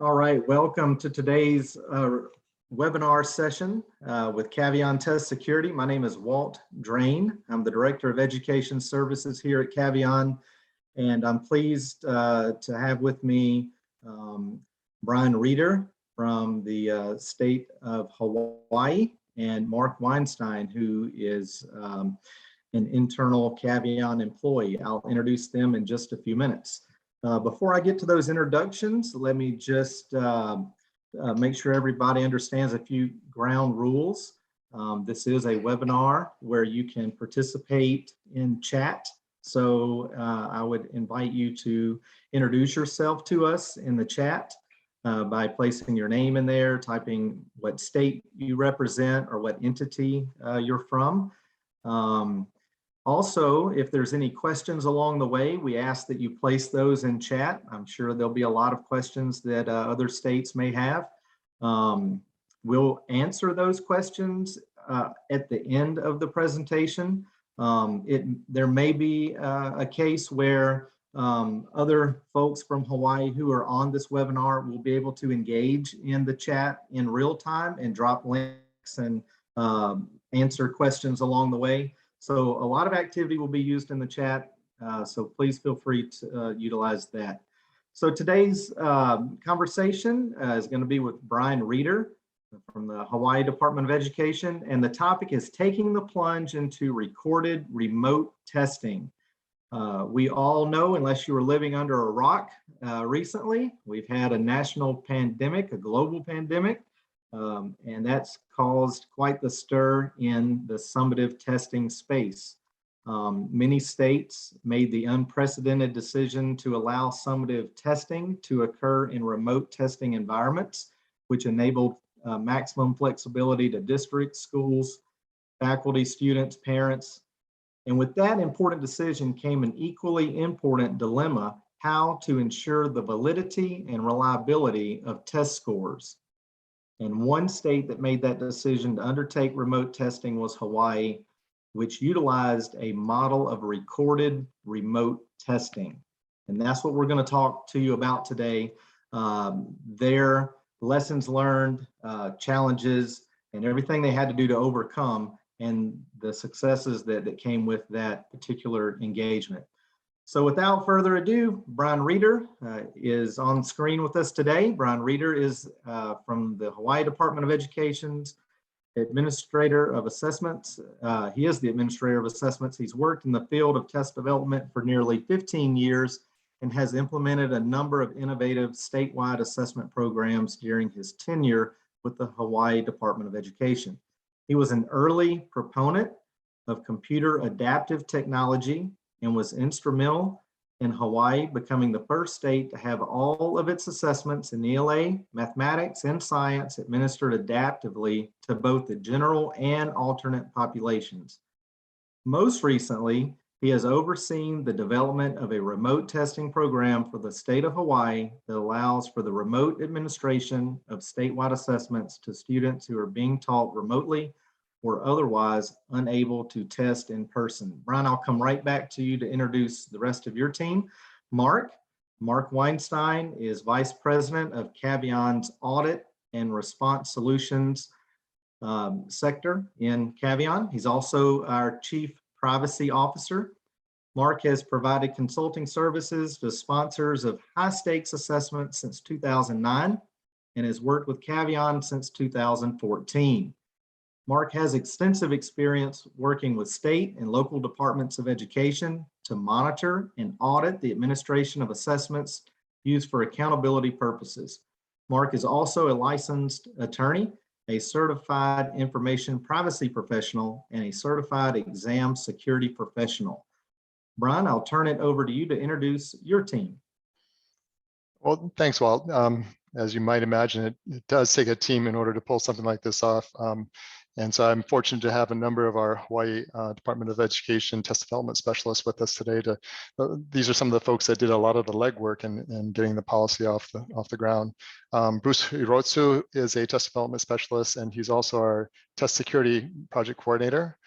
All right, welcome to today's webinar session with Cavion Test Security. My name is Walt Drain. I'm the Director of Education Services here at Cavion, and I'm pleased to have with me Brian Reiter from the state of Hawaii and Mark Weinstein, who is an internal Cavion employee. I'll introduce them in just a few minutes. Before I get to those introductions, let me just make sure everybody understands a few ground rules. This is a webinar where you can participate in chat. So I would invite you to introduce yourself to us in the chat by placing your name in there, typing what state you represent or what entity you're from. Also, if there's any questions along the way, we ask that you place those in chat. I'm sure there'll be a lot of questions that other states may have. We'll answer those questions at the end of the presentation. There may be a case where other folks from Hawaii who are on this webinar will be able to engage in the chat in real time and drop links and answer questions along the way. So a lot of activity will be used in the chat, so please feel free to utilize that. So today's conversation is going to be with Brian Reiter from the Hawaii Department of Education, and the topic is taking the plunge into recorded remote testing. We all know, unless you were living under a rock recently, we've had a national pandemic, a global pandemic. And that's caused quite the stir in the summative testing space. Many states made the unprecedented decision to allow summative testing to occur in remote testing environments, which enabled maximum flexibility to districts, schools, faculty, students, parents. And with that important decision came an equally important dilemma: how to ensure the validity and reliability of test scores. And one state that made that decision to undertake remote testing was Hawaii, which utilized a model of recorded remote testing. And that's what we're going to talk to you about today. Their lessons learned, challenges, and everything they had to do to overcome, and the successes that came with that particular engagement. So without further ado, Brian Reiter is on screen with us today. Brian Reiter is from the Hawaii Department of Education's Administrator of Assessments. He is the Administrator of Assessments. He's worked in the field of test development for nearly 15 years and has implemented a number of innovative statewide assessment programs during his tenure with the Hawaii Department of Education. He was an early proponent of computer adaptive technology and was instrumental in Hawaii becoming the first state to have all of its assessments in ELA, mathematics, and science administered adaptively to both the general and alternate populations. Most recently, he has overseen the development of a remote testing program for the state of Hawaii that allows for the remote administration of statewide assessments to students who are being taught remotely or otherwise unable to test in person. Brian, I'll come right back to you to introduce the rest of your team. Mark Weinstein is Vice President of Cavion's Audit and Response Solutions sector in Cavion. He's also our Chief Privacy Officer. Mark has provided consulting services to sponsors of high-stakes assessments since 2009 and has worked with Cavion since 2014. Mark has extensive experience working with state and local departments of education to monitor and audit the administration of assessments used for accountability purposes. Mark is also a licensed attorney, a certified information privacy professional, and a certified exam security professional. Brian, I'll turn it over to you to introduce your team. Well, thanks, Walt. As you might imagine, it does take a team in order to pull something like this off. And so I'm fortunate to have a number of our Hawaii Department of Education test development specialists with us today. These are some of the folks that did a lot of the legwork and getting the policy off the ground. Bruce Hirotsu is a test development specialist, and he's also our test security project coordinator.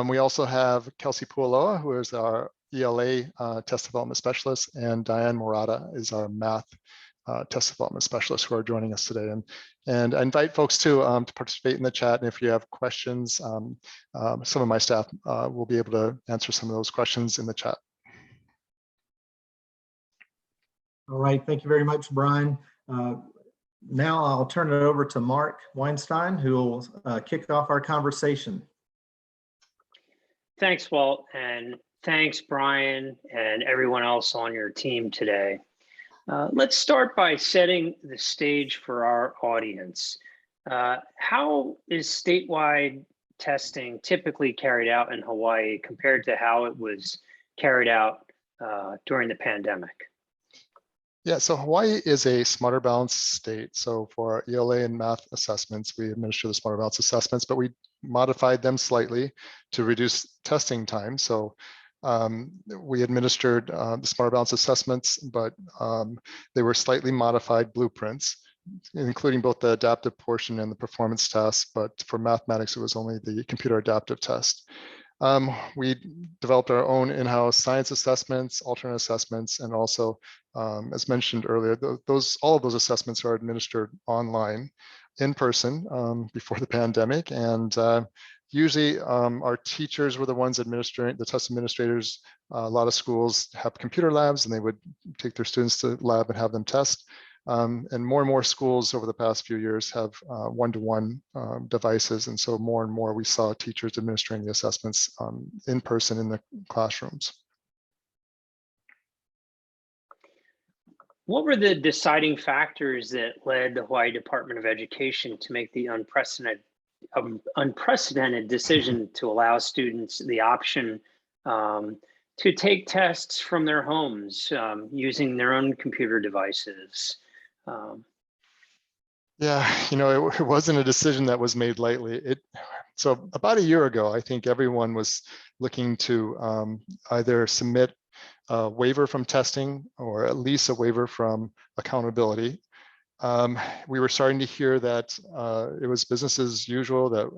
We also have Kelsey Pualoa, who is our ELA test development specialist, and Diane Morata is our math test development specialists who are joining us today. And I invite folks to participate in the chat. And if you have questions, some of my staff will be able to answer some of those questions in the chat. All right, thank you very much, Brian. Now I'll turn it over to Mark Weinstein, who will kick off our conversation. Thanks, Walt, and thanks, Brian, and everyone else on your team today. Let's start by setting the stage for our audience. How is statewide testing typically carried out in Hawaii compared to how it was carried out during the pandemic? Yeah, so Hawaii is a smarter balance state. So for our ELA and math assessments, we administer the smarter balance assessments, but we modified them slightly to reduce testing time. So we administered the smarter balance assessments, but they were slightly modified blueprints, including both the adaptive portion and the performance test. But for mathematics, it was only the computer adaptive test. We developed our own in-house science assessments, alternate assessments, and also, as mentioned earlier, all of those assessments are administered online, in person, before the pandemic. And usually our teachers were the ones administering, the test administrators. A lot of schools have computer labs, and they would take their students to the lab and have them test. And more schools over the past few years have one-to-one devices. And so more and more we saw teachers administering the assessments in person in the classrooms. What were the deciding factors that led the Hawaii Department of Education to make the unprecedented decision to allow students the option to take tests from their homes using their own computer devices? Yeah, it wasn't a decision that was made lightly. So about a year ago, I think everyone was looking to either submit a waiver from testing or at least a waiver from accountability. We were starting to hear that it was business as usual, that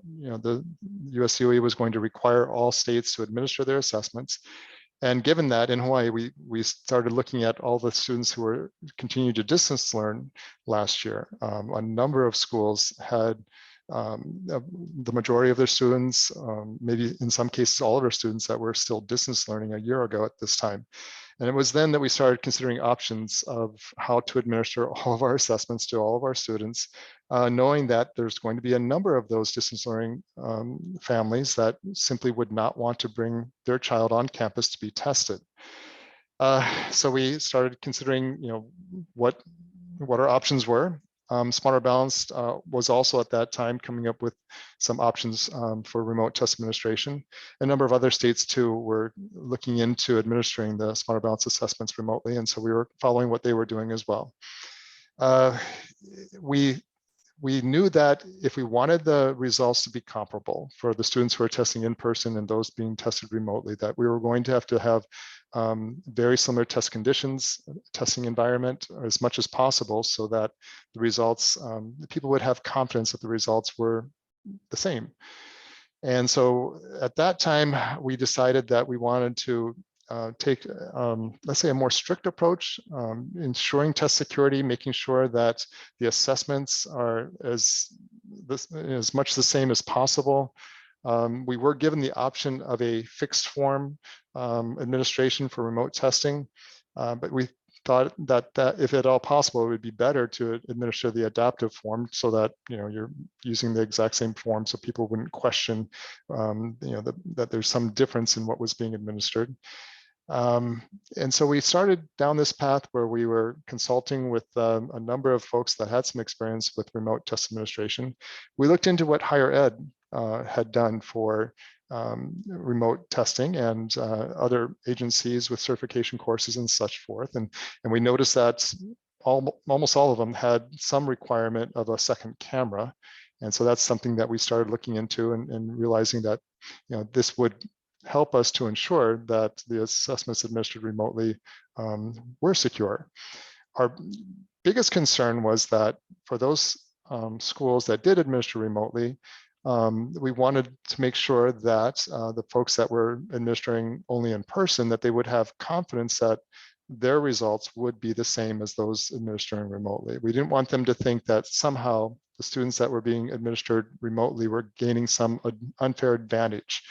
the US DOE was going to require all states to administer their assessments. And given that in Hawaii, we started looking at all the students who were continuing to distance learn last year. A number of schools had the majority of their students, maybe in some cases all of our students, that were still distance learning a year ago at this time. And it was then that we started considering options of how to administer all of our assessments to all of our students, knowing that there's going to be a number of those distance learning families that simply would not want to bring their child on campus to be tested. So we started considering, what our options were. Smarter Balanced was also at that time coming up with some options for remote test administration. A number of other states too were looking into administering the Smarter Balanced assessments remotely, and so we were following what they were doing as well. We knew that if we wanted the results to be comparable for the students who are testing in person and those being tested remotely, that we were going to have very similar test conditions, testing environment as much as possible, so that the results, people would have confidence that the results were the same. And so at that time, we decided that we wanted to take, let's say, a more strict approach, ensuring test security, making sure that the assessments are as much the same as possible. We were given the option of a fixed form administration for remote testing, but we thought that if at all possible, it would be better to administer the adaptive form, so that you're using the exact same form, so people wouldn't question that there's some difference in what was being administered. And so we started down this path where we were consulting with a number of folks that had some experience with remote test administration. We looked into what higher ed had done for remote testing, and other agencies with certification courses and such forth. And we noticed that almost all of them had some requirement of a second camera. And so that's something that we started looking into, and realizing that this would help us to ensure that the assessments administered remotely were secure. Our biggest concern was that for those schools that did administer remotely, we wanted to make sure that the folks that were administering only in person, that they would have confidence that their results would be the same as those administering remotely. We didn't want them to think that somehow the students that were being administered remotely were gaining some unfair advantage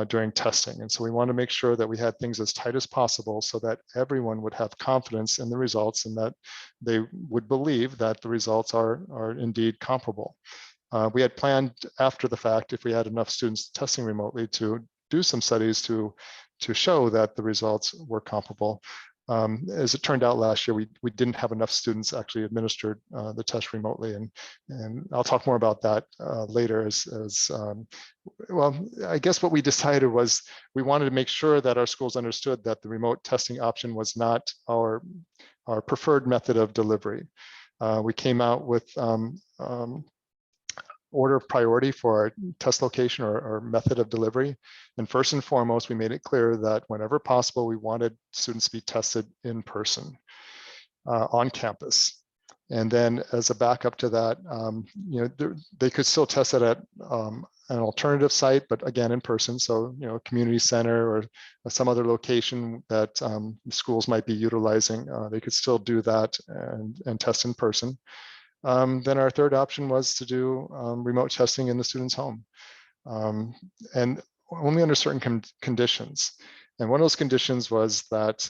during testing. And so we want to make sure that we had things as tight as possible so that everyone would have confidence in the results and that they would believe that the results are indeed comparable. We had planned after the fact, if we had enough students testing remotely, to do some studies to show that the results were comparable. As it turned out last year, we didn't have enough students actually administered the test remotely, and I'll talk more about that later. Well, I guess what we decided was we wanted to make sure that our schools understood that the remote testing option was not our preferred method of delivery. We came out with order of priority for our test location or method of delivery. And first and foremost, we made it clear that whenever possible, we wanted students to be tested in person on campus. And then as a backup to that, they could still test it at an alternative site, but again, in person. So, community center or some other location that schools might be utilizing, they could still do that and test in person. Then our third option was to do remote testing in the student's home, and only under certain conditions. And one of those conditions was that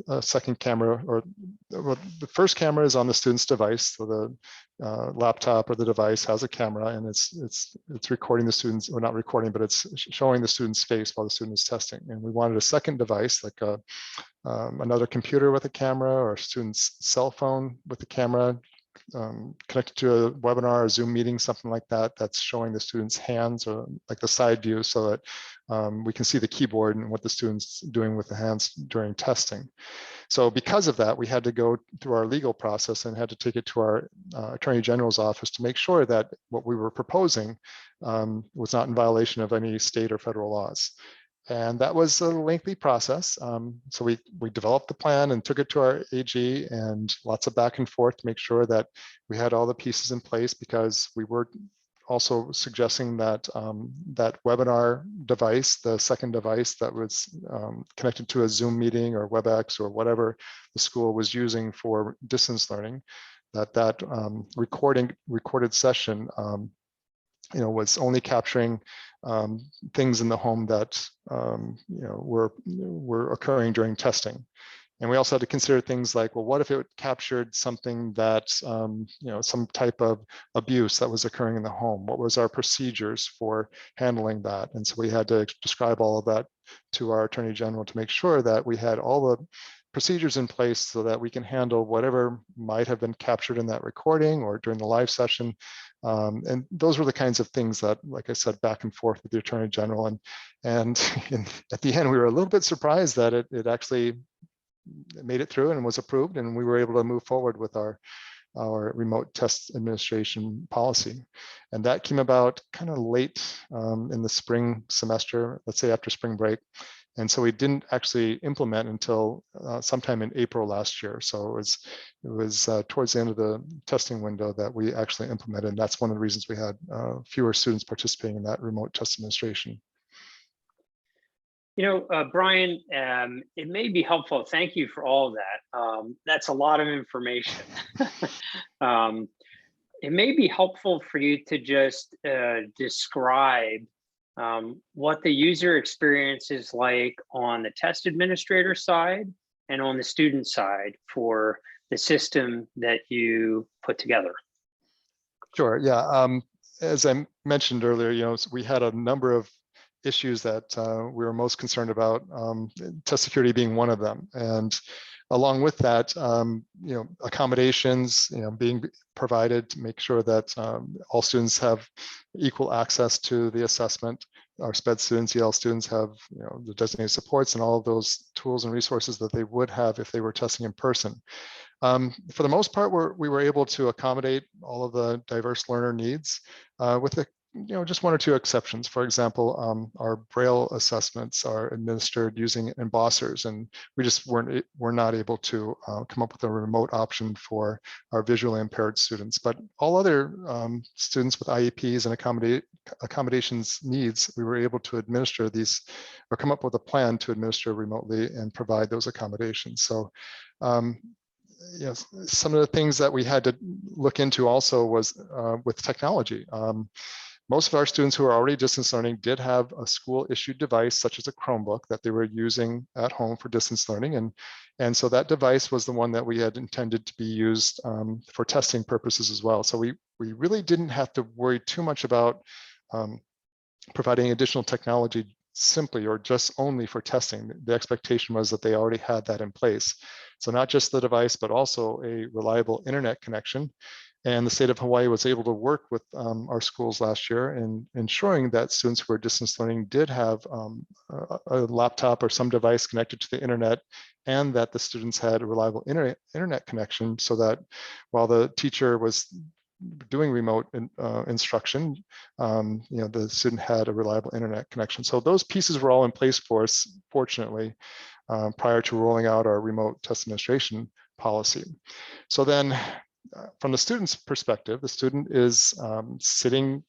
a second camera, or the first camera is on the student's device. So the laptop or the device has a camera, and it's recording the students, or not recording, but it's showing the student's face while the student is testing. And we wanted a second device, like another computer with a camera, or a student's cell phone with a camera, connected to a webinar or Zoom meeting, something like that, that's showing the student's hands, or like the side view, so that we can see the keyboard and what the student's doing with the hands during testing. So because of that, we had to go through our legal process and had to take it to our Attorney General's office to make sure that what we were proposing was not in violation of any state or federal laws. And that was a lengthy process. So we developed the plan and took it to our AG, and lots of back and forth to make sure that we had all the pieces in place, because we were also suggesting that that webinar device, the second device that was connected to a Zoom meeting or WebEx or whatever the school was using for distance learning, that recorded session was only capturing things in the home that were occurring during testing. And we also had to consider things like, well, what if it captured something that some type of abuse that was occurring in the home? What was our procedures for handling that? And so we had to describe all of that to our Attorney General to make sure that we had all the procedures in place so that we can handle whatever might have been captured in that recording or during the live session. And those were the kinds of things that, like I said, back and forth with the Attorney General. And at the end, we were a little bit surprised that it actually made it through and was approved, and we were able to move forward with our remote test administration policy. And that came about kind of late in the spring semester, let's say after spring break. And so we didn't actually implement until sometime in April last year. So it was towards the end of the testing window that we actually implemented. And that's one of the reasons we had fewer students participating in that remote test administration. Brian, it may be helpful. Thank you for all of that. That's a lot of information. It may be helpful for you to just describe what the user experience is like on the test administrator side and on the student side for the system that you put together. Sure, yeah. As I mentioned earlier, we had a number of issues that we were most concerned about, test security being one of them. And along with that, accommodations, being provided to make sure that all students have equal access to the assessment. Our SPED students, EL students have, the designated supports and all of those tools and resources that they would have if they were testing in person. For the most part, we were able to accommodate all of the diverse learner needs, with the just one or two exceptions. For example, our Braille assessments are administered using embossers, and we just were not able to come up with a remote option for our visually impaired students. But all other students with IEPs and accommodations needs, we were able to administer these, or come up with a plan to administer remotely and provide those accommodations. So some of the things that we had to look into also was with technology. Most of our students who are already distance learning did have a school issued device, such as a Chromebook, that they were using at home for distance learning. And so that device was the one that we had intended to be used for testing purposes as well. So we really didn't have to worry too much about providing additional technology simply or just only for testing. The expectation was that they already had that in place. So not just the device, but also a reliable internet connection. And the state of Hawaii was able to work with our schools last year in ensuring that students who were distance learning did have a laptop or some device connected to the internet, and that the students had a reliable internet connection, so that while the teacher was doing remote instruction, the student had a reliable internet connection. So those pieces were all in place for us, fortunately, prior to rolling out our remote test administration policy. So then from the student's perspective, the student is sitting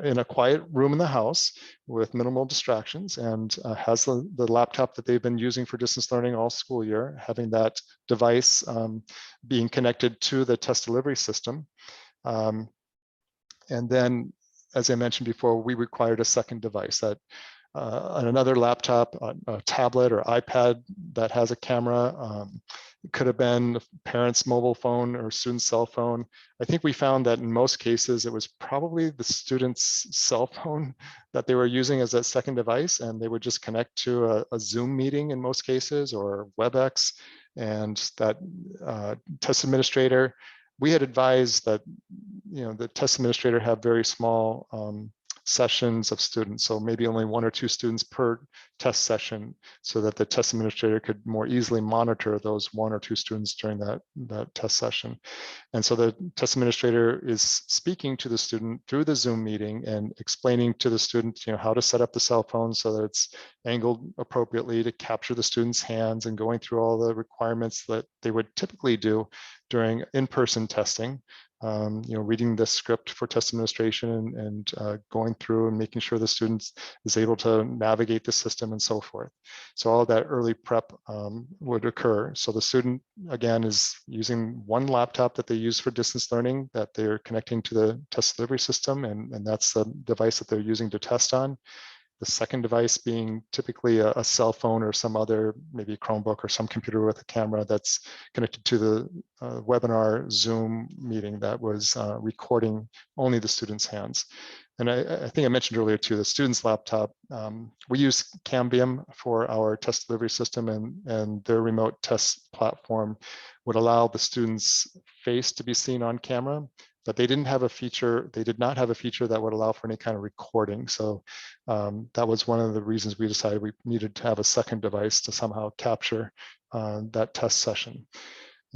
in a quiet room in the house with minimal distractions, and has the laptop that they've been using for distance learning all school year, having that device being connected to the test delivery system. And then, as I mentioned before, we required a second device, that another laptop, a tablet or iPad that has a camera. It could have been a parent's mobile phone or student's cell phone. I think we found that in most cases, it was probably the student's cell phone that they were using as that second device, and they would just connect to a Zoom meeting in most cases, or WebEx, and that test administrator, we had advised that the test administrator have very small sessions of students, so maybe only 1 or 2 students per test session, so that the test administrator could more easily monitor those 1 or 2 students during that test session. And so the test administrator is speaking to the student through the Zoom meeting and explaining to the student, how to set up the cell phone so that it's angled appropriately to capture the student's hands, and going through all the requirements that they would typically do during in-person testing. Reading the script for test administration and going through and making sure the student is able to navigate the system and so forth. So all of that early prep would occur. So the student, again, is using one laptop that they use for distance learning, that they're connecting to the test delivery system, and that's the device that they're using to test on. The second device being typically a cell phone or some other, maybe a Chromebook or some computer with a camera that's connected to the webinar Zoom meeting that was recording only the student's hands. And I think I mentioned earlier too, the student's laptop, we use Cambium for our test delivery system, and their remote test platform would allow the student's face to be seen on camera, but they didn't have a feature, they did not have a feature that would allow for any kind of recording. So that was one of the reasons we decided we needed to have a second device to somehow capture that test session.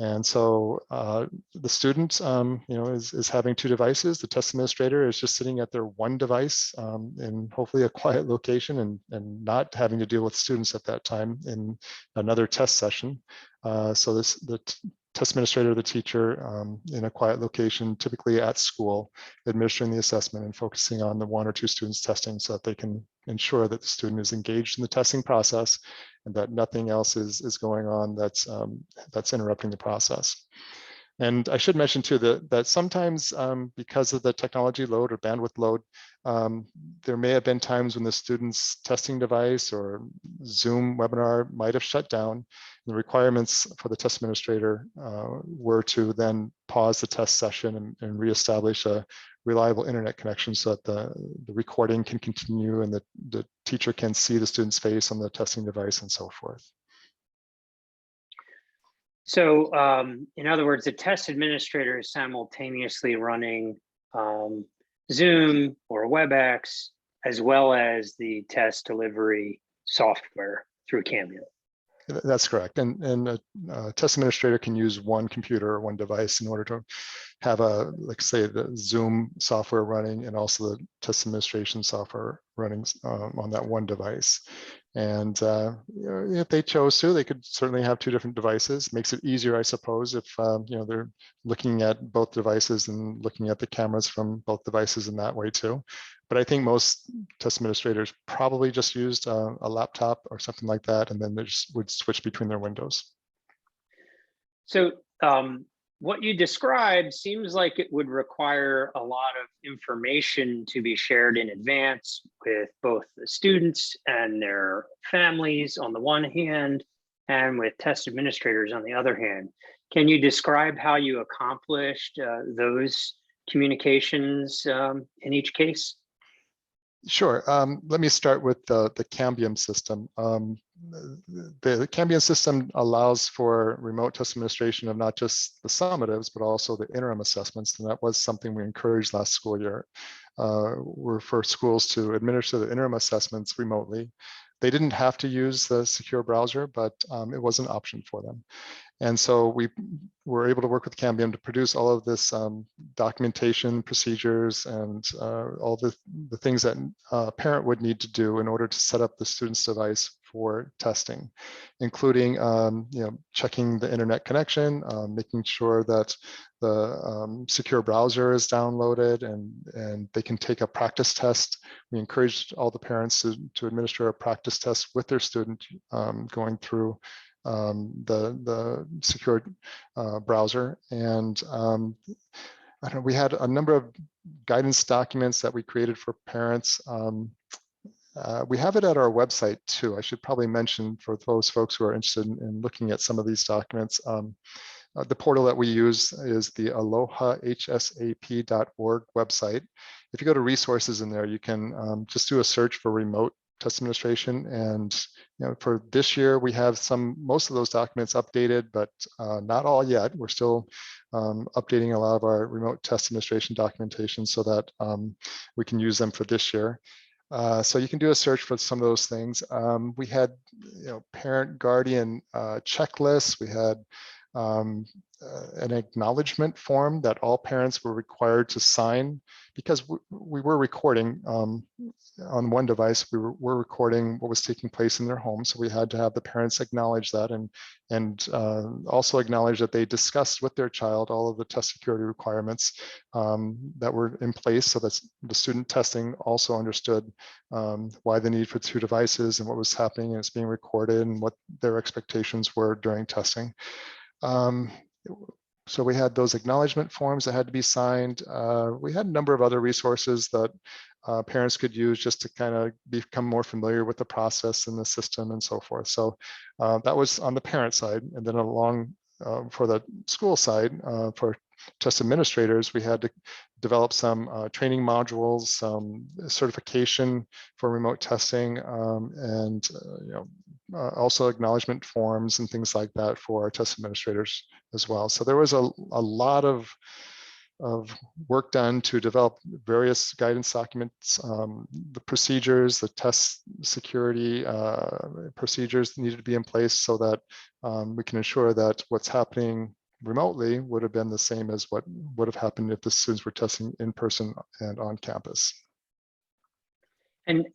And so the student, is having 2 devices. The test administrator is just sitting at their one device in hopefully a quiet location, and not having to deal with students at that time in another test session. So the test administrator, the teacher, in a quiet location, typically at school, administering the assessment and focusing on the 1 or 2 students testing, so that they can ensure that the student is engaged in the testing process, and that nothing else is going on that's interrupting the process. And I should mention too that sometimes because of the technology load or bandwidth load, there may have been times when the student's testing device or Zoom webinar might have shut down. The requirements for the test administrator were to then pause the test session and reestablish a reliable internet connection, so that the recording can continue and the teacher can see the student's face on the testing device and so forth. So in other words, the test administrator is simultaneously running Zoom or WebEx, as well as the test delivery software through Cambium. That's correct. And a test administrator can use one computer or one device in order to have like say the Zoom software running and also the test administration software running on that one device. And if they chose to, they could certainly have two different devices. Makes it easier, I suppose, if they're looking at both devices and looking at the cameras from both devices in that way too. But I think most test administrators probably just used a laptop or something like that, and then they just would switch between their windows. So what you described seems like it would require a lot of information to be shared in advance with both the students and their families on the one hand, and with test administrators on the other hand. Can you describe how you accomplished those communications in each case? Sure. Let me start with the Cambium system. The Cambium system allows for remote test administration of not just the summatives, but also the interim assessments. And that was something we encouraged last school year, were for schools to administer the interim assessments remotely. They didn't have to use the secure browser, but it was an option for them. And so we were able to work with Cambium to produce all of this documentation, procedures, and all the things that a parent would need to do in order to set up the student's device for testing, including checking the internet connection, making sure that the secure browser is downloaded and they can take a practice test. We encouraged all the parents to administer a practice test with their student going through the secured browser. And we had a number of guidance documents that we created for parents. We have it at our website too. I should probably mention for those folks who are interested in looking at some of these documents. The portal that we use is the alohahsap.org website. If you go to resources in there, you can just do a search for remote test administration. And for this year, we have most of those documents updated, but not all yet. We're still updating a lot of our remote test administration documentation so that we can use them for this year. So you can do a search for some of those things. We had parent guardian checklists. We had an acknowledgement form that all parents were required to sign, because we were recording on one device. We were recording what was taking place in their home, so we had to have the parents acknowledge that and also acknowledge that they discussed with their child all of the test security requirements that were in place, so that the student testing also understood why the need for two devices and what was happening, and it's being recorded, and what their expectations were during testing. So we had those acknowledgement forms that had to be signed. We had a number of other resources that parents could use just to kind of become more familiar with the process and the system and so forth. So that was on the parent side. And then along for the school side, for test administrators, we had to develop some training modules, some certification for remote testing, and also acknowledgement forms and things like that for our test administrators as well. So there was a lot of work done to develop various guidance documents, the procedures, the test security procedures needed to be in place so that we can ensure that what's happening remotely would have been the same as what would have happened if the students were testing in person and on campus. And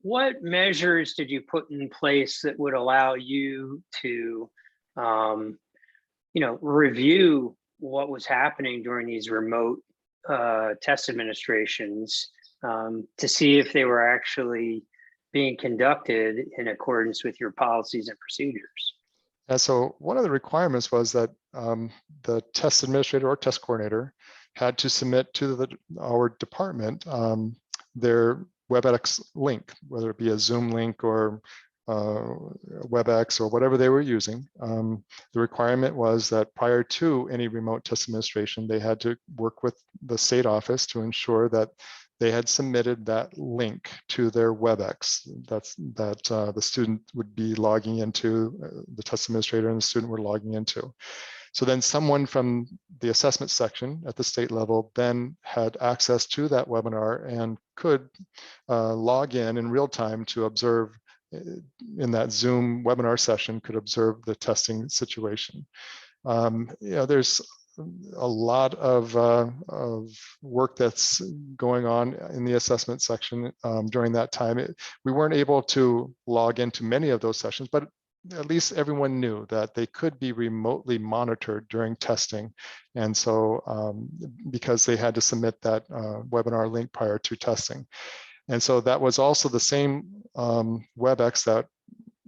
what measures did you put in place that would allow you to, review what was happening during these remote test administrations to see if they were actually being conducted in accordance with your policies and procedures? And so one of the requirements was that the test administrator or test coordinator had to submit to our department their WebEx link, whether it be a Zoom link or WebEx or whatever they were using. The requirement was that prior to any remote test administration, they had to work with the state office to ensure that they had submitted that link to their WebEx that the student would be logging into, the test administrator and the student were logging into. So then someone from the assessment section at the state level then had access to that webinar and could log in real time to observe in that Zoom webinar session could observe the testing situation. There's a lot of work that's going on in the assessment section during that time. We weren't able to log into many of those sessions, but at least everyone knew that they could be remotely monitored during testing. And so because they had to submit that webinar link prior to testing. And so that was also the same WebEx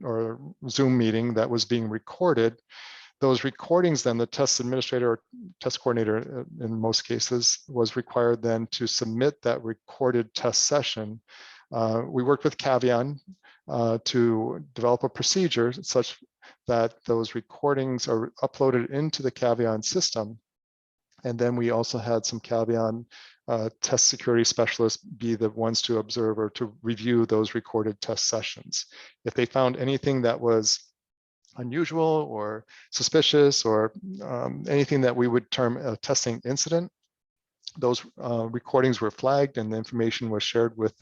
or Zoom meeting that was being recorded. Those recordings then the test administrator or test coordinator in most cases was required then to submit that recorded test session. We worked with Cavion to develop a procedure such that those recordings are uploaded into the Cavion system. And then we also had some Cavion test security specialists be the ones to observe or to review those recorded test sessions. If they found anything that was unusual or suspicious or anything that we would term a testing incident, those recordings were flagged and the information was shared with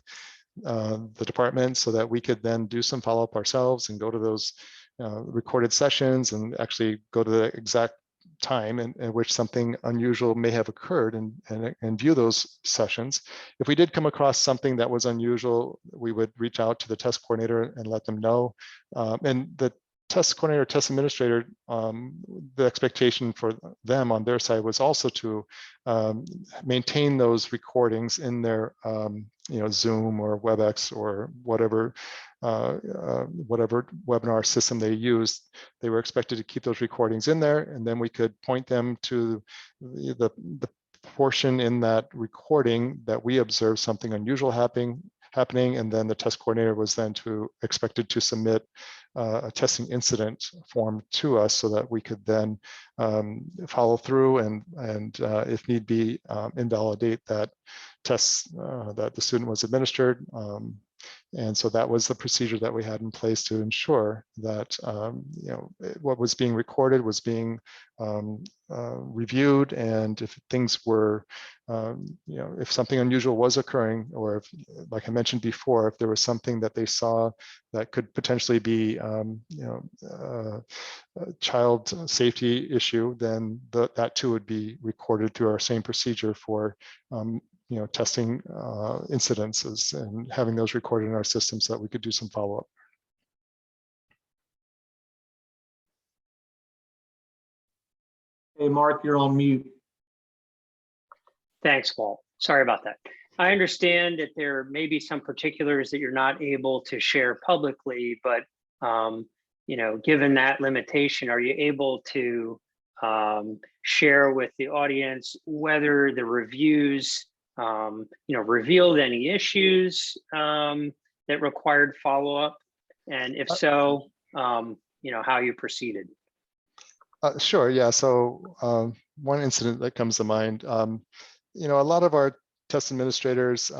the department so that we could then do some follow-up ourselves and go to those recorded sessions and actually go to the exact time in which something unusual may have occurred and view those sessions. If we did come across something that was unusual, we would reach out to the test coordinator and let them know. And the test coordinator, test administrator, the expectation for them on their side was also to maintain those recordings in their Zoom or WebEx or whatever webinar system they used. They were expected to keep those recordings in there, and then we could point them to the portion in that recording that we observed something unusual happening, and then the test coordinator was then expected to submit a testing incident form to us so that we could then follow through and if need be, invalidate that test that the student was administered. And so that was the procedure that we had in place to ensure that what was being recorded was being reviewed, and if things were, if something unusual was occurring, or if, like I mentioned before, if there was something that they saw that could potentially be, a child safety issue, then that too would be recorded through our same procedure for testing incidences and having those recorded in our system so that we could do some follow-up. Hey, Mark, you're on mute. Thanks, Walt. Sorry about that. I understand that there may be some particulars that you're not able to share publicly, but given that limitation, are you able to share with the audience whether the reviews revealed any issues that required follow-up, and if so, how you proceeded? Sure, yeah. So one incident that comes to mind, a lot of our test administrators,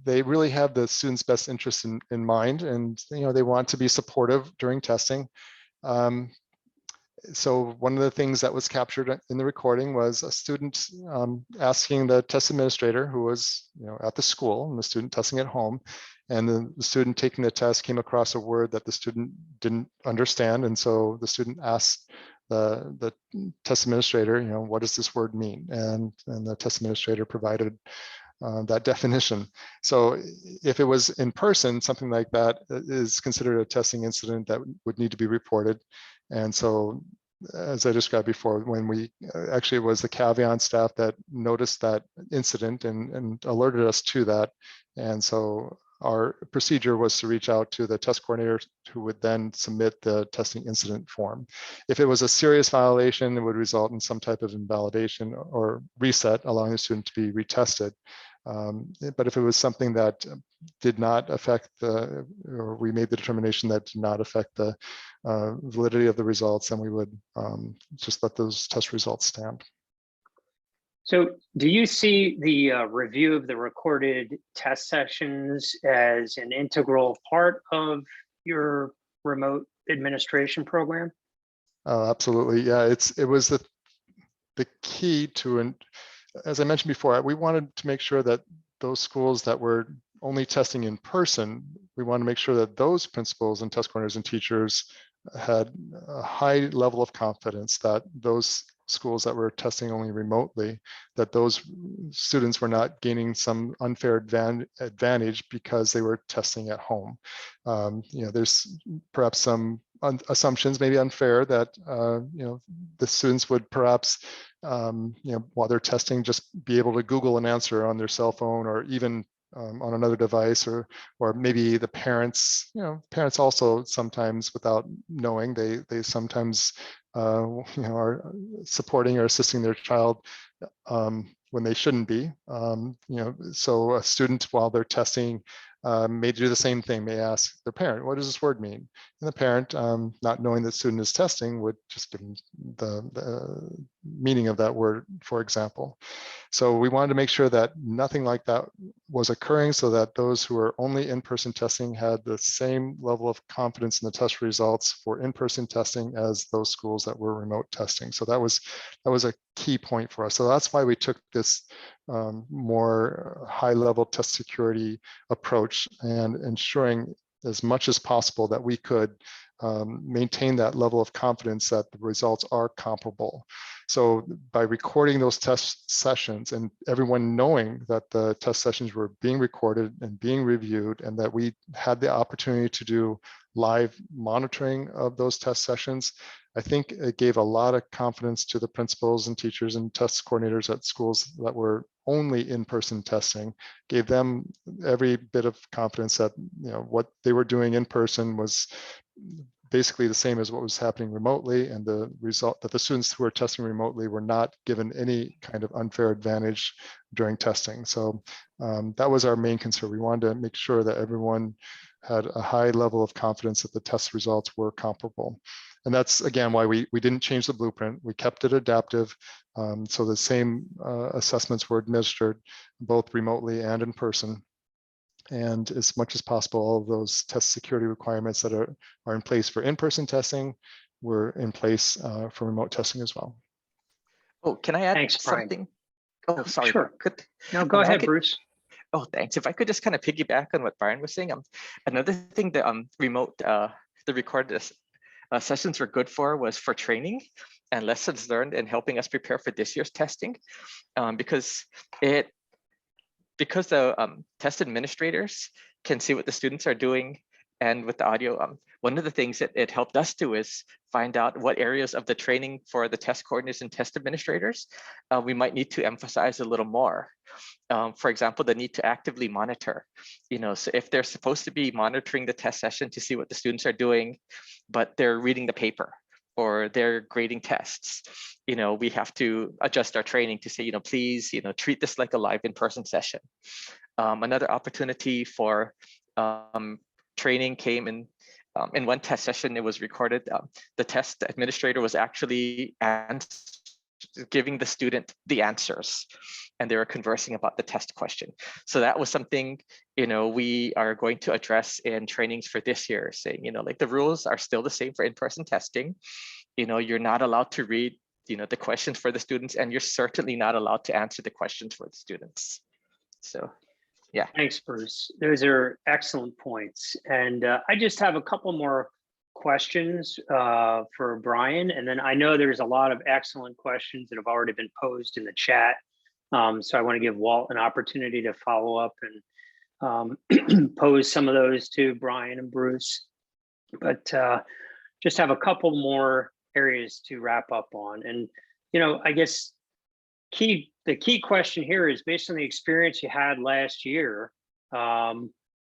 they really have the student's best interest in mind, and they want to be supportive during testing. So one of the things that was captured in the recording was a student asking the test administrator, who was at the school, and the student testing at home, and the student taking the test came across a word that the student didn't understand, and so the student asked the test administrator, what does this word mean? And the test administrator provided that definition. So if it was in person, something like that is considered a testing incident that would need to be reported. And so, as I described before, when it was the Cavion staff that noticed that incident and alerted us to that. And so our procedure was to reach out to the test coordinator, who would then submit the testing incident form. If it was a serious violation, it would result in some type of invalidation or reset, allowing the student to be retested. But if it was something that did not affect or we made the determination that did not affect the validity of the results, then we would just let those test results stand. So do you see the review of the recorded test sessions as an integral part of your remote administration program? Absolutely, yeah. It was the key to, as I mentioned before, we wanted to make sure that those schools that were only testing in person we want to make sure that those principals and test coordinators and teachers had a high level of confidence that those schools that were testing only remotely, that those students were not gaining some unfair advantage because they were testing at home. There's perhaps some assumptions, maybe unfair, that the students would perhaps while they're testing just be able to Google an answer on their cell phone, or even on another device, or maybe the parents, parents also sometimes, without knowing, they sometimes are supporting or assisting their child when they shouldn't be. So a student, while they're testing, may do the same thing, may ask their parent, what does this word mean? And the parent, not knowing the student is testing, would just give them the meaning of that word, for example. So we wanted to make sure that nothing like that was occurring, so that those who are only in-person testing had the same level of confidence in the test results for in-person testing as those schools that were remote testing. So that was a key point for us. So that's why we took this more high-level test security approach, and ensuring as much as possible that we could maintain that level of confidence that the results are comparable. So by recording those test sessions, and everyone knowing that the test sessions were being recorded and being reviewed, and that we had the opportunity to do live monitoring of those test sessions, I think it gave a lot of confidence to the principals and teachers and test coordinators at schools that were only in-person testing, gave them every bit of confidence that what they were doing in person was basically the same as what was happening remotely, and the result that the students who were testing remotely were not given any kind of unfair advantage during testing. So that was our main concern. We wanted to make sure that everyone had a high level of confidence that the test results were comparable. And that's, again, why we didn't change the blueprint. We kept it adaptive. So the same assessments were administered both remotely and in person. And as much as possible, all of those test security requirements that are in place for in-person testing were in place for remote testing as well. Oh, can I add Thanks, Brian. something? Oh, sorry. Sure. Could, No, go ahead, could, Bruce. Oh, thanks. If I could just kind of piggyback on what Brian was saying, another thing that the recorded sessions were good for was for training and lessons learned and helping us prepare for this year's testing, because the test administrators can see what the students are doing, and with the audio, one of the things that it helped us do is find out what areas of the training for the test coordinators and test administrators we might need to emphasize a little more. For example, the need to actively monitor. So if they're supposed to be monitoring the test session to see what the students are doing, but they're reading the paper or they're grading tests, we have to adjust our training to say, please, treat this like a live in-person session. Another opportunity for training came in one test session. It was recorded. The test administrator was actually giving the student the answers, and they were conversing about the test question. So that was something, we are going to address in trainings for this year, saying, like the rules are still the same for in-person testing. You're not allowed to read, the questions for the students, and you're certainly not allowed to answer the questions for the students. So, yeah. Thanks, Bruce. Those are excellent points. And I just have a couple more questions for Brian. And then I know there's a lot of excellent questions that have already been posed in the chat. So I want to give Walt an opportunity to follow up and pose some of those to Brian and Bruce. But just have a couple more areas to wrap up on. And, I guess the key question here is, based on the experience you had last year,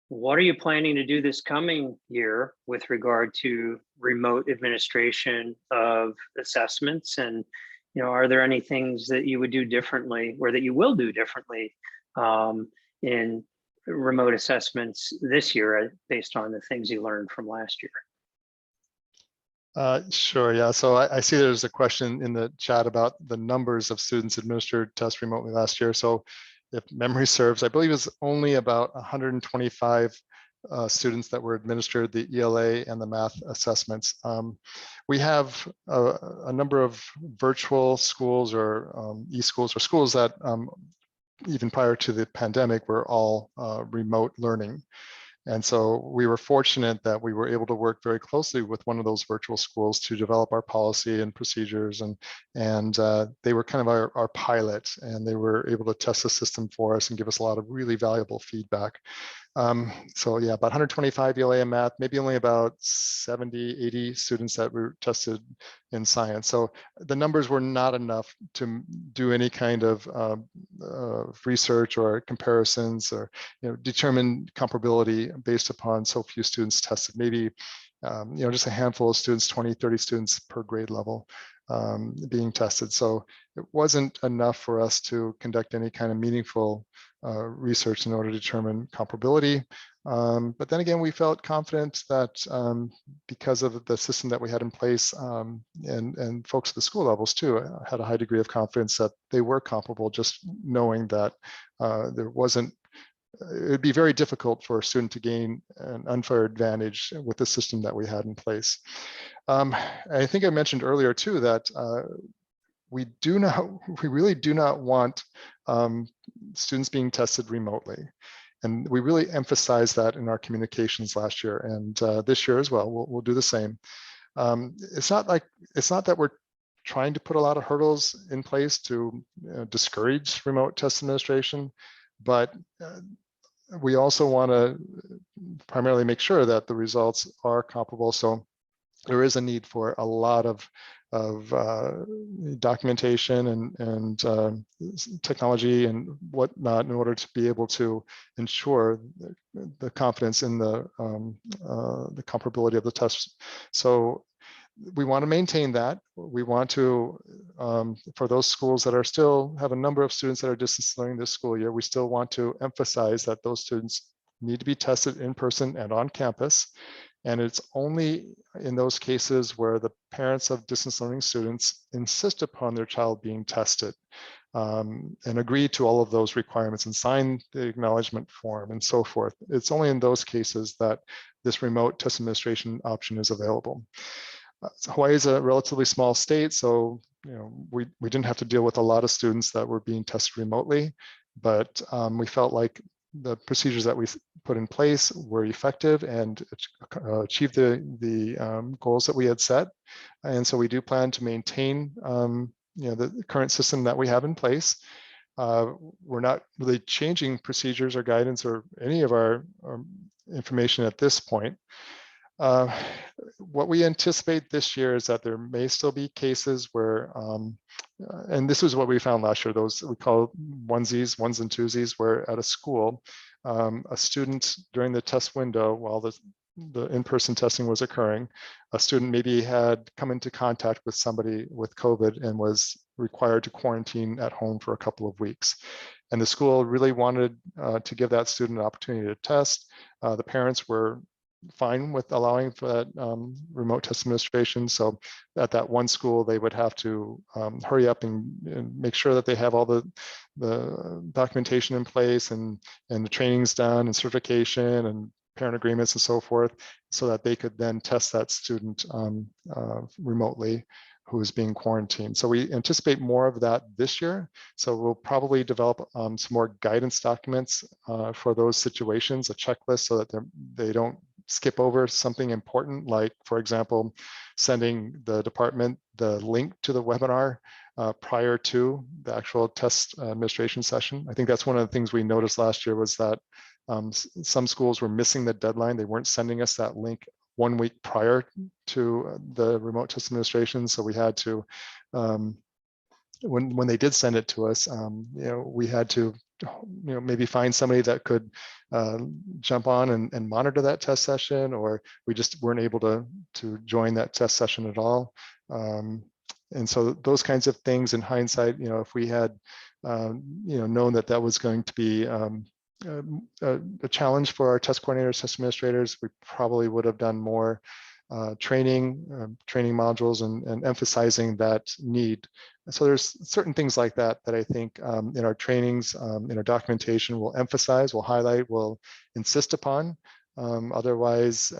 what are you planning to do this coming year with regard to remote administration of assessments? And, are there any things that you would do differently, or that you will do differently in remote assessments this year based on the things you learned from last year? Sure, yeah. So I see there's a question in the chat about the numbers of students administered tests remotely last year. So if memory serves, I believe it's only about 125 students that were administered the ELA and the math assessments. We have a number of virtual schools or e-schools, or schools that even prior to the pandemic were all remote learning. And so we were fortunate that we were able to work very closely with one of those virtual schools to develop our policy and procedures. And they were kind of our pilot, and they were able to test the system for us and give us a lot of really valuable feedback. So yeah, about 125 ELA in math, maybe only about 70, 80 students that were tested in science. So the numbers were not enough to do any kind of research or comparisons, or determine comparability based upon so few students tested. Maybe just a handful of students, 20, 30 students per grade level being tested. So it wasn't enough for us to conduct any kind of meaningful research in order to determine comparability. But then again, we felt confident that because of the system that we had in place, and folks at the school levels too had a high degree of confidence that they were comparable, just knowing that there wasn't, it would be very difficult for a student to gain an unfair advantage with the system that we had in place. I think I mentioned earlier too that we really do not want students being tested remotely. And we really emphasized that in our communications last year, and this year as well. We'll do the same. It's not that we're trying to put a lot of hurdles in place to discourage remote test administration, but we also want to primarily make sure that the results are comparable. So there is a need for a lot of documentation and technology and whatnot in order to be able to ensure the confidence in the comparability of the tests. So we want to maintain that. We want to, for those schools that are still have a number of students that are distance learning this school year, we still want to emphasize that those students need to be tested in person and on campus. And it's only in those cases where the parents of distance learning students insist upon their child being tested and agree to all of those requirements and sign the acknowledgement form and so forth. It's only in those cases that this remote test administration option is available. So Hawaii is a relatively small state, so we didn't have to deal with a lot of students that were being tested remotely, but we felt like the procedures that we put in place were effective and achieved the goals that we had set. And so we do plan to maintain the current system that we have in place. We're not really changing procedures or guidance or any of our information at this point. What we anticipate this year is that there may still be cases where, and this is what we found last year, those we call ones and twosies, where at a school, a student during the test window, while the in-person testing was occurring, a student maybe had come into contact with somebody with COVID and was required to quarantine at home for a couple of weeks. And the school really wanted to give that student an opportunity to test. The parents were fine with allowing for that remote test administration. So at that one school, they would have to hurry up and make sure that they have all the documentation in place and the trainings done and certification and parent agreements and so forth, so that they could then test that student remotely who is being quarantined. So we anticipate more of that this year. So we'll probably develop some more guidance documents for those situations, a checklist, so that they don't skip over something important, like, for example, sending the department the link to the webinar prior to the actual test administration session. I think that's one of the things we noticed last year, was that some schools were missing the deadline. They weren't sending us that link 1 week prior to the remote test administration. So we had to, when they did send it to us, we had to maybe find somebody that could jump on and monitor that test session, or we just weren't able to join that test session at all. And so those kinds of things in hindsight, if we had known that that was going to be a challenge for our test coordinators, test administrators, we probably would have done more training modules and emphasizing that need. So there's certain things like that that I think in our trainings, in our documentation, we'll emphasize, we'll highlight, we'll insist upon. Otherwise,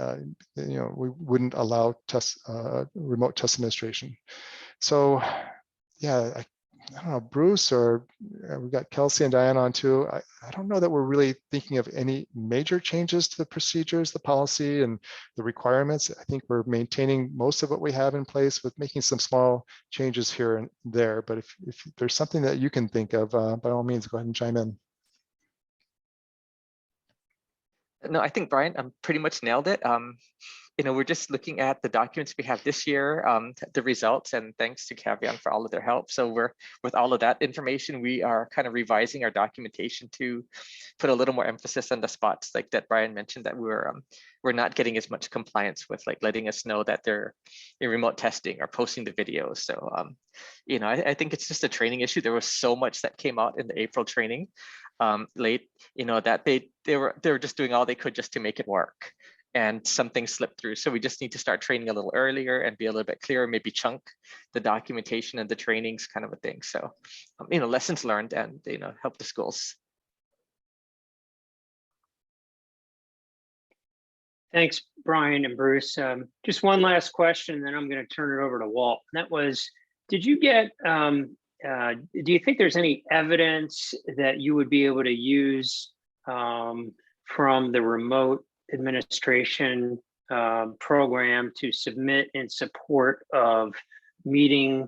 we wouldn't allow remote test administration. So yeah, I don't know, Bruce, or we've got Kelsey and Diane on too. I don't know that we're really thinking of any major changes to the procedures, the policy, and the requirements. I think we're maintaining most of what we have in place with making some small changes here and there. But if there's something that you can think of, by all means, go ahead and chime in. No, I think Brian pretty much nailed it. We're just looking at the documents we have this year, the results, and thanks to Cavion for all of their help. So with all of that information, we are kind of revising our documentation to put a little more emphasis on the spots like that Brian mentioned, that we're not getting as much compliance with, like letting us know that they're in remote testing or posting the videos. So I think it's just a training issue. There was so much that came out in the April training late, that they were just doing all they could just to make it work. And something slipped through. So we just need to start training a little earlier and be a little bit clearer, maybe chunk the documentation and the trainings kind of a thing. So, lessons learned and, help the schools. Thanks, Brian and Bruce. Just one last question, then I'm going to turn it over to Walt. And that was, did you get, do you think there's any evidence that you would be able to use from the remote administration program to submit in support of meeting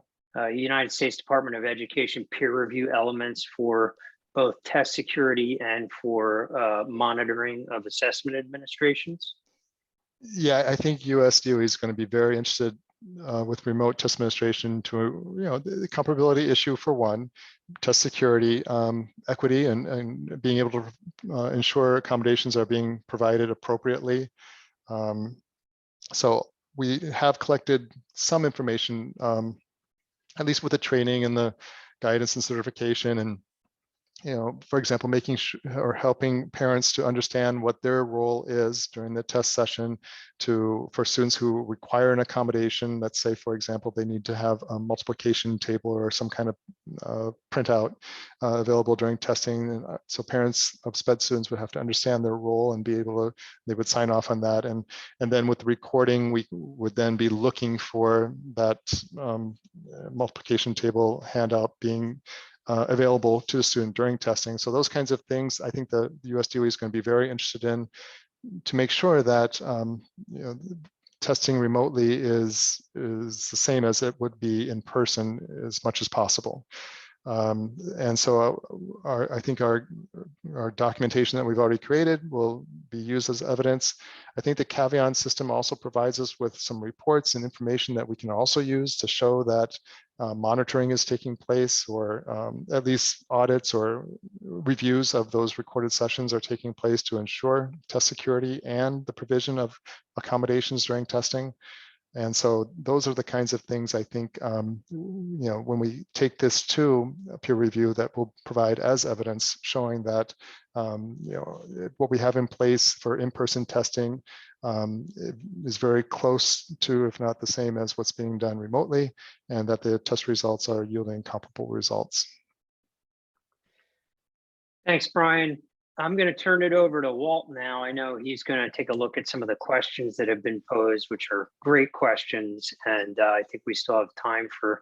United States Department of Education peer review elements for both test security and for monitoring of assessment administrations? Yeah, I think US DOE is going to be very interested with remote test administration to, the comparability issue for one, test security, equity, and being able to ensure accommodations are being provided appropriately. So we have collected some information, at least with the training and the guidance and certification, and for example, making sure or helping parents to understand what their role is during the test session for students who require an accommodation. Let's say, for example, they need to have a multiplication table or some kind of printout available during testing. And so parents of SPED students would have to understand their role and be able to, they would sign off on that. And then with the recording, we would then be looking for that multiplication table handout being available to the student during testing. So those kinds of things, I think the US DOE is going to be very interested in, to make sure that testing remotely is the same as it would be in person as much as possible. And so I think our documentation that we've already created will be used as evidence. I think the Cavion system also provides us with some reports and information that we can also use to show that monitoring is taking place, or at least audits or reviews of those recorded sessions are taking place to ensure test security and the provision of accommodations during testing. And so those are the kinds of things I think, when we take this to a peer review, that will provide as evidence showing that, what we have in place for in-person testing is very close to, if not the same as what's being done remotely, and that the test results are yielding comparable results. Thanks, Brian. I'm going to turn it over to Walt now. I know he's going to take a look at some of the questions that have been posed, which are great questions. And I think we still have time for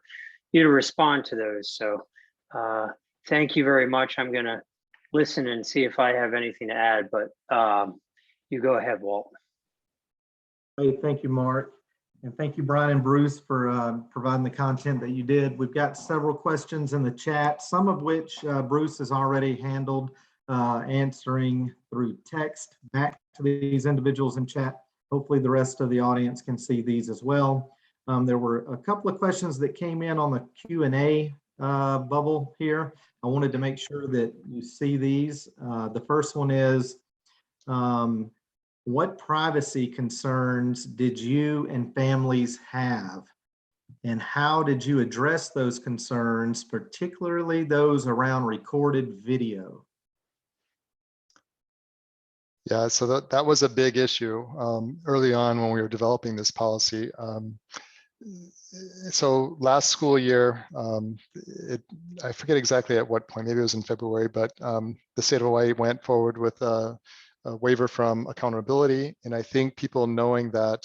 you to respond to those. So thank you very much. I'm going to listen and see if I have anything to add, but you go ahead, Walt. Hey, thank you, Mark. And thank you, Brian and Bruce, for providing the content that you did. We've got several questions in the chat, some of which Bruce has already handled, answering through text back to these individuals in chat. Hopefully the rest of the audience can see these as well. There were a couple of questions that came in on the Q&A bubble here. I wanted to make sure that you see these. The first one is, what privacy concerns did you and families have? And how did you address those concerns, particularly those around recorded video? Yeah, so that was a big issue early on when we were developing this policy. So last school year, I forget exactly at what point, maybe it was in February, but the state of Hawaii went forward with a waiver from accountability. And I think people knowing that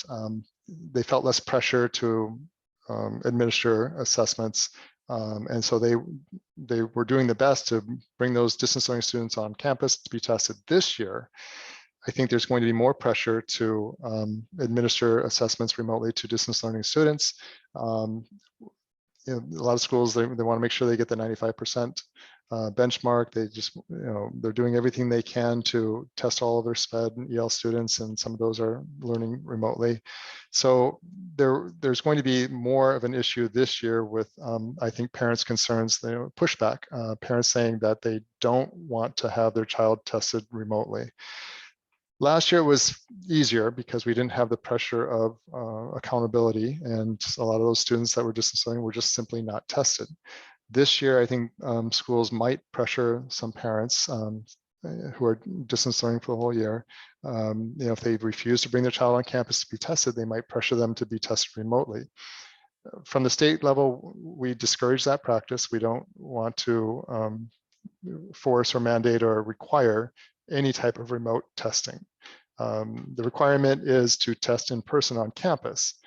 they felt less pressure to administer assessments And so they were doing the best to bring those distance learning students on campus to be tested this year. I think there's going to be more pressure to administer assessments remotely to distance learning students. A lot of schools, they want to make sure they get the 95% benchmark. They just, they're doing everything they can to test all of their SPED and EL students, and some of those are learning remotely. So there's going to be more of an issue this year with, I think, parents' concerns, pushback, parents saying that they don't want to have their child tested remotely. Last year it was easier because we didn't have the pressure of accountability, and a lot of those students that were distance learning were just simply not tested. This year, I think schools might pressure some parents who are distance learning for the whole year. If they refuse to bring their child on campus to be tested, they might pressure them to be tested remotely. From the state level, we discourage that practice. We don't want to force or mandate or require any type of remote testing. The requirement is to test in person on campus.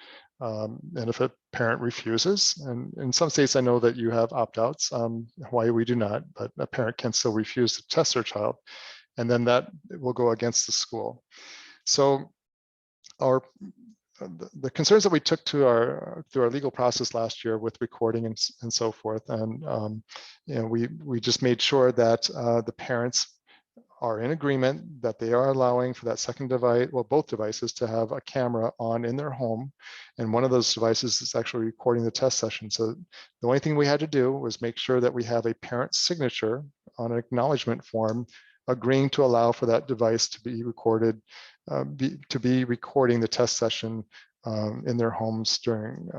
And if a parent refuses, and in some states I know that you have opt-outs, Hawaii we do not, but a parent can still refuse to test their child, and then that will go against the school. So the concerns that we took to through our legal process last year with recording and so forth, and we just made sure that the parents are in agreement that they are allowing for that second device, well, both devices, to have a camera on in their home. And one of those devices is actually recording the test session. So the only thing we had to do was make sure that we have a parent signature on an acknowledgement form agreeing to allow for that device to be recorded, to be recording the test session in their homes during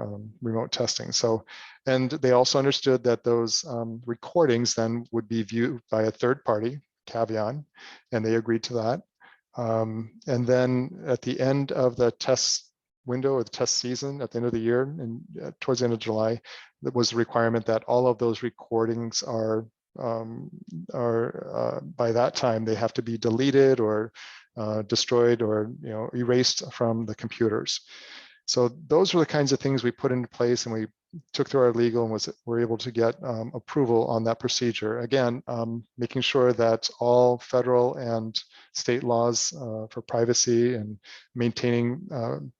remote testing. So, and they also understood that those recordings then would be viewed by a third party, Cavion, and they agreed to that. And then at the end of the test window or the test season, at the end of the year, and towards the end of July, there was a requirement that all of those recordings are by that time they have to be deleted or destroyed or erased from the computers. So those were the kinds of things we put into place, and we took through our legal and were able to get approval on that procedure. Again, making sure that all federal and state laws for privacy and maintaining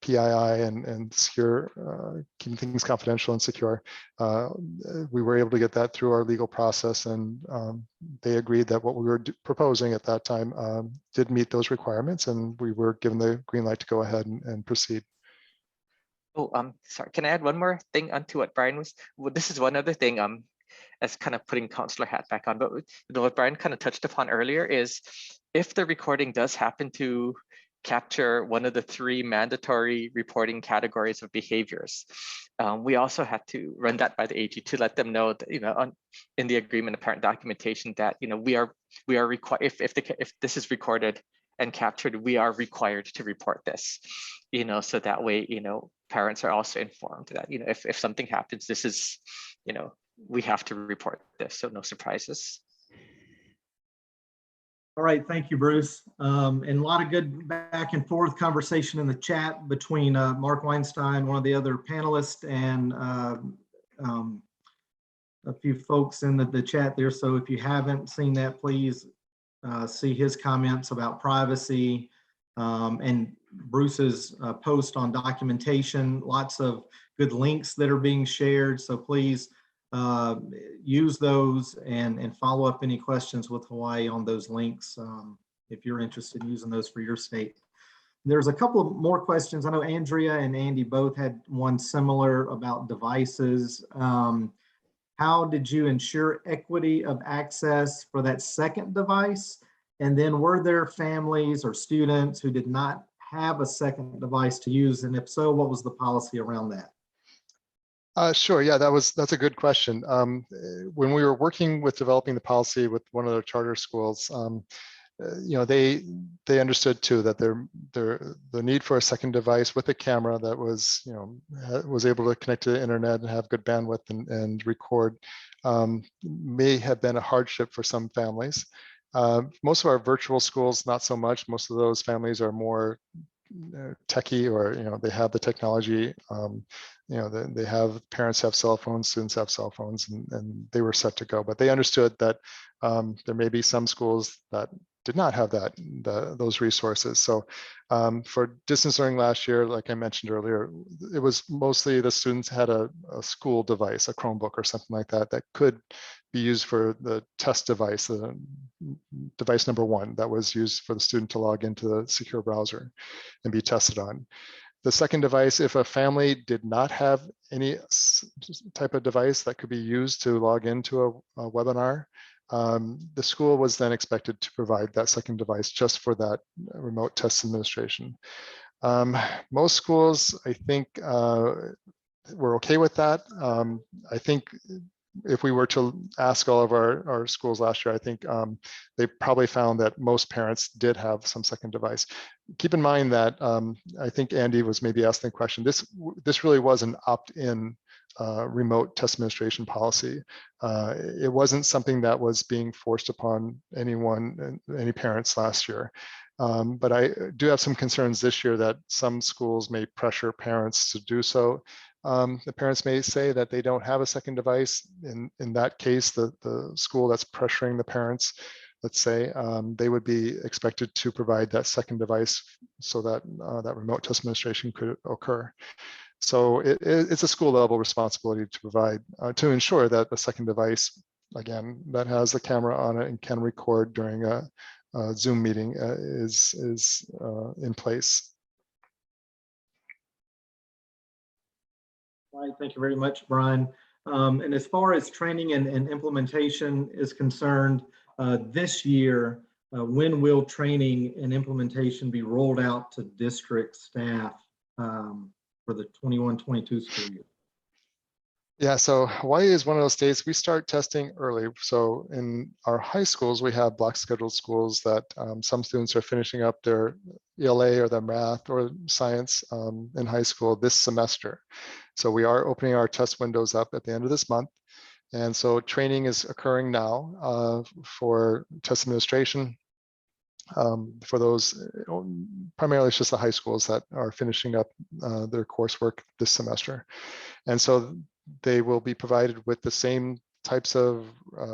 PII and secure, keeping things confidential and secure, we were able to get that through our legal process, and they agreed that what we were proposing at that time did meet those requirements, and we were given the green light to go ahead and proceed. Oh, sorry, can I add one more thing onto what Brian was? Well, this is one other thing, as kind of putting counselor hat back on, but what Brian kind of touched upon earlier is if the recording does happen to capture one of the 3 mandatory reporting categories of behaviors, we also had to run that by the AG to let them know that, in the agreement of parent documentation that, we are required, if this is recorded and captured, we are required to report this, so that way, parents are also informed that, if something happens, this is, we have to report this, so no surprises. All right, thank you, Bruce. And a lot of good back and forth conversation in the chat between Mark Weinstein, one of the other panelists, and a few folks in the chat there. So if you haven't seen that, please see his comments about privacy and Bruce's post on documentation. Lots of good links that are being shared. So please use those and follow up any questions with Hawaii on those links if you're interested in using those for your state. There's a couple of more questions. I know Andrea and Andy both had one similar about devices. How did you ensure equity of access for that second device? And then were there families or students who did not have a second device to use? And if so, what was the policy around that? Sure. Yeah, that's a good question. When we were working with developing the policy with one of the charter schools, they understood too that the need for a second device with a camera that was able to connect to the internet and have good bandwidth and record may have been a hardship for some families. Most of our virtual schools, not so much. Most of those families are more techie, or they have the technology. They have, parents have cell phones, students have cell phones, and they were set to go. But they understood that there may be some schools that did not have those resources. So for distance learning last year, like I mentioned earlier, it was mostly the students had a school device, a Chromebook or something like that, that could be used for the test device, the device number 1 that was used for the student to log into the secure browser and be tested on. The second device, if a family did not have any type of device that could be used to log into a webinar, the school was then expected to provide that second device just for that remote test administration. Most schools, I think, were okay with that. I think if we were to ask all of our schools last year, I think they probably found that most parents did have some second device. Keep in mind that I think Andy was maybe asking the question, this really was an opt-in remote test administration policy. It wasn't something that was being forced upon any parents last year. But I do have some concerns this year that some schools may pressure parents to do so. The parents may say that they don't have a second device. In that case, the school that's pressuring the parents, let's say, they would be expected to provide that second device so that that remote test administration could occur. So it's a school level responsibility to provide, to ensure that the second device, again, that has a camera on it and can record during a Zoom meeting is in place. All right, thank you very much, Brian. And as far as training and implementation is concerned, this year, when will training and implementation be rolled out to district staff for the 21-22 school year? Yeah, so Hawaii is one of those states we start testing early. So in our high schools, we have block scheduled schools that some students are finishing up their ELA or their math or science in high school this semester. So we are opening our test windows up at the end of this month. And so training is occurring now for test administration. For those, primarily it's just the high schools that are finishing up their coursework this semester. And so they will be provided with the same types of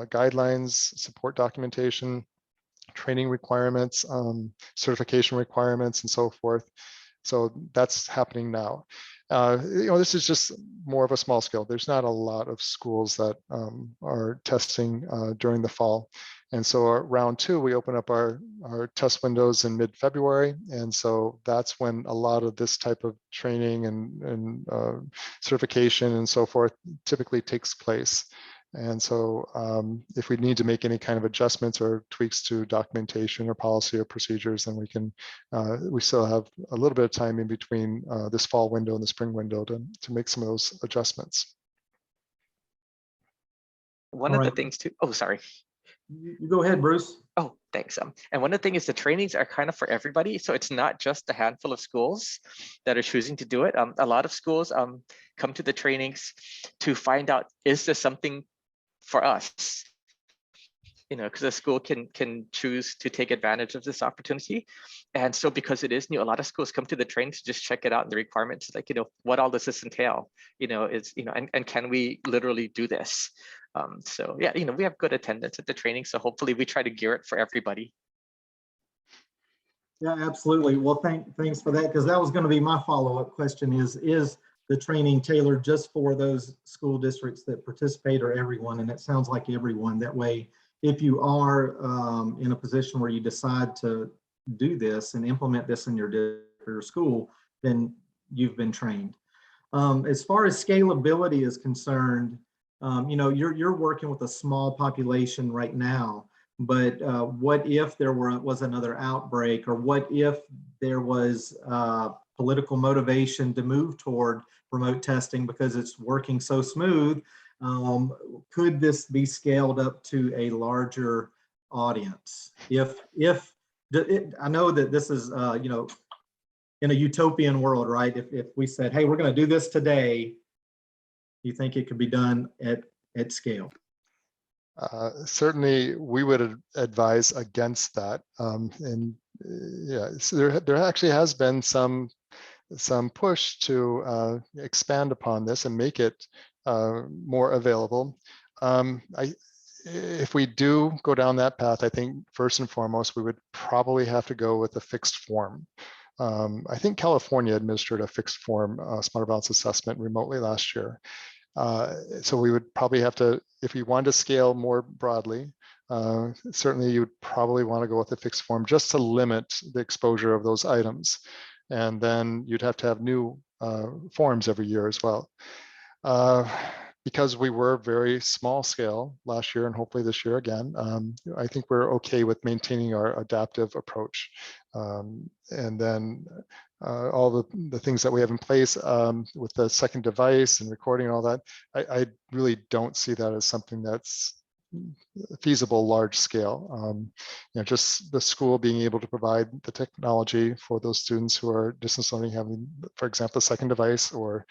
guidelines, support documentation, training requirements, certification requirements, and so forth. So that's happening now. This is just more of a small scale. There's not a lot of schools that are testing during the fall. And so round 2, we open up our test windows in mid-February. And so that's when a lot of this type of training and certification and so forth typically takes place. And so if we need to make any kind of adjustments or tweaks to documentation or policy or procedures, then we still have a little bit of time in between this fall window and the spring window to make some of those adjustments. One of the things too, oh, sorry. You go ahead, Bruce. Oh, thanks. And one of the things is the trainings are kind of for everybody. So it's not just a handful of schools that are choosing to do it. A lot of schools come to the trainings to find out, is this something for us? Because a school can choose to take advantage of this opportunity. And so because it is new, a lot of schools come to the training to just check it out and the requirements, like, what all does this entail? And can we literally do this? So yeah, we have good attendance at the training. So hopefully we try to gear it for everybody. Yeah, absolutely. Well, thanks for that, because that was going to be my follow-up question is the training tailored just for those school districts that participate, or everyone? And it sounds like everyone. That way, if you are in a position where you decide to do this and implement this in your school, then you've been trained. As far as scalability is concerned, you're working with a small population right now, but what if there was another outbreak, or what if there was political motivation to move toward remote testing because it's working so smooth? Could this be scaled up to a larger audience? I know that this is, in a utopian world, right? If we said, hey, we're going to do this today, you think it could be done at scale? Certainly, we would advise against that. And yeah, so there actually has been some push to expand upon this and make it more available. If we do go down that path, I think first and foremost, we would probably have to go with a fixed form. I think California administered a fixed form smart balance assessment remotely last year. So we would probably have to, if we wanted to scale more broadly, certainly you'd probably want to go with a fixed form just to limit the exposure of those items. And then you'd have to have new forms every year as well. Because we were very small scale last year and hopefully this year again, I think we're okay with maintaining our adaptive approach. And then all the things that we have in place with the second device and recording and all that, I really don't see that as something that's feasible large scale. Just the school being able to provide the technology for those students who are distance learning, having, for example, a second device or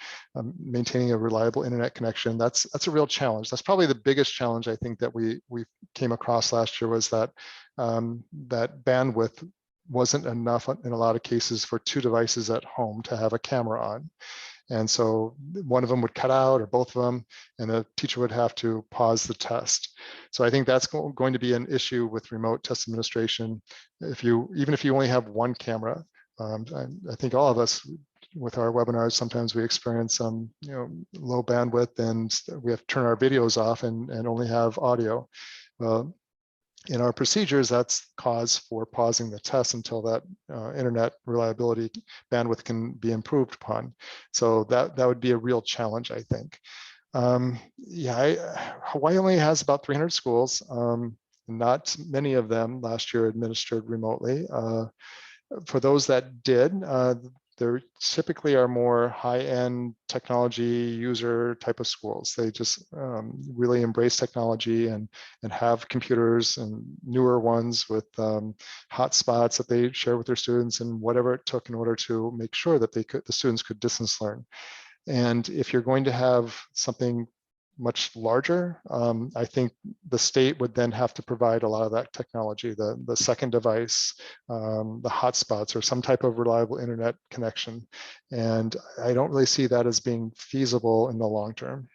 maintaining a reliable internet connection. That's a real challenge. That's probably the biggest challenge I think that we came across last year, was that that bandwidth wasn't enough in a lot of cases for 2 devices at home to have a camera on. And so one of them would cut out or both of them, and the teacher would have to pause the test. So I think that's going to be an issue with remote test administration. Even if you only have 1 camera, I think all of us with our webinars, sometimes we experience some low bandwidth and we have to turn our videos off and only have audio. Well, in our procedures, that's cause for pausing the test until that internet reliability bandwidth can be improved upon. So that would be a real challenge, I think. Hawaii only has about 300 schools. Not many of them last year administered remotely. For those that did, there typically are more high-end technology user type of schools. They just really embrace technology and have computers and newer ones with hotspots that they share with their students and whatever it took in order to make sure that the students could distance learn. And if you're going to have something much larger, I think the state would then have to provide a lot of that technology, the second device, the hotspots, or some type of reliable internet connection. And I don't really see that as being feasible in the long term.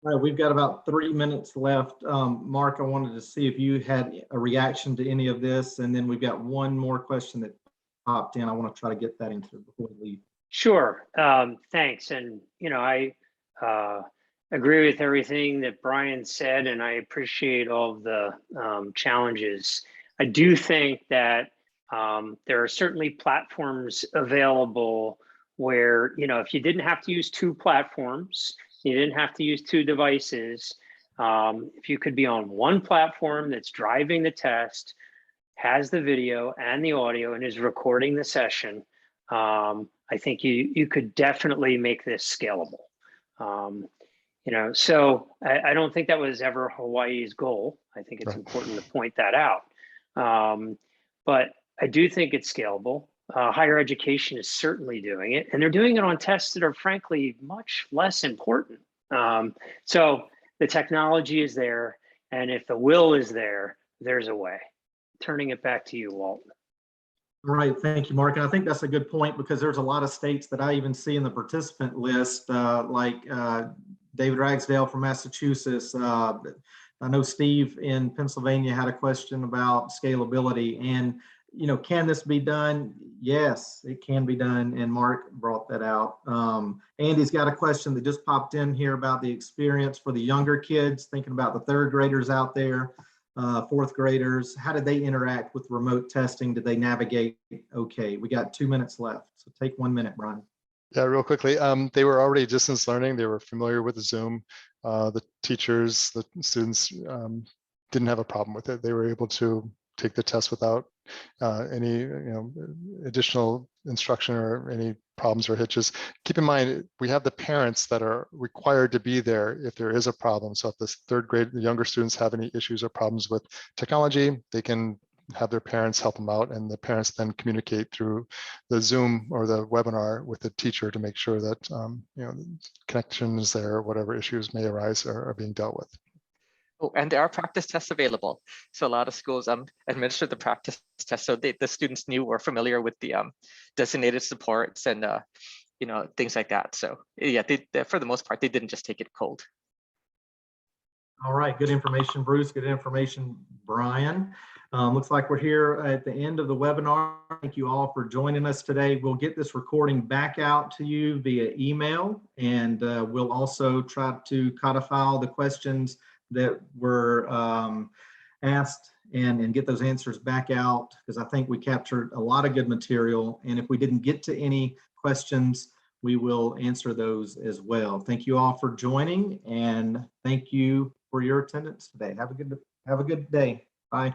All right, we've got about 3 minutes left. Mark, I wanted to see if you had a reaction to any of this, and then we've got one more question that popped in. I want to try to get that into before we leave. Sure, thanks. And, I agree with everything that Brian said, and I appreciate all of the challenges. I do think that there are certainly platforms available where, if you didn't have to use 2 platforms, you didn't have to use 2 devices, if you could be on one platform that's driving the test, has the video and the audio, and is recording the session, I think you could definitely make this scalable. So I don't think that was ever Hawaii's goal. I think it's important to point that out. But I do think it's scalable. Higher education is certainly doing it, and they're doing it on tests that are frankly much less important. So the technology is there, and if the will is there, there's a way. Turning it back to you, Walt. All right, thank you, Mark. And I think that's a good point, because there's a lot of states that I even see in the participant list, like David Ragsdale from Massachusetts. I know Steve in Pennsylvania had a question about scalability, and can this be done? Yes, it can be done, and Mark brought that out. Andy's got a question that just popped in here about the experience for the younger kids, thinking about the 3rd graders out there, 4th graders. How did they interact with remote testing? Did they navigate okay? We got 2 minutes left, so take 1 minute, Brian. Yeah, real quickly. They were already distance learning. They were familiar with Zoom. The teachers, the students didn't have a problem with it. They were able to take the test without any additional instruction or any problems or hitches. Keep in mind, we have the parents that are required to be there if there is a problem. So if this 3rd grade, the younger students have any issues or problems with technology, they can have their parents help them out, and the parents then communicate through the Zoom or the webinar with the teacher to make sure that connection is there, whatever issues may arise are being dealt with. Oh, and there are practice tests available. So a lot of schools administer the practice tests, so the students knew or familiar with the designated supports and things like that. So yeah, for the most part, they didn't just take it cold. All right, good information, Bruce. Good information, Brian. Looks like we're here at the end of the webinar. Thank you all for joining us today. We'll get this recording back out to you via email, and we'll also try to codify all the questions that were asked and get those answers back out, because I think we captured a lot of good material. And if we didn't get to any questions, we will answer those as well. Thank you all for joining, and thank you for your attendance today. Have a good day. Bye.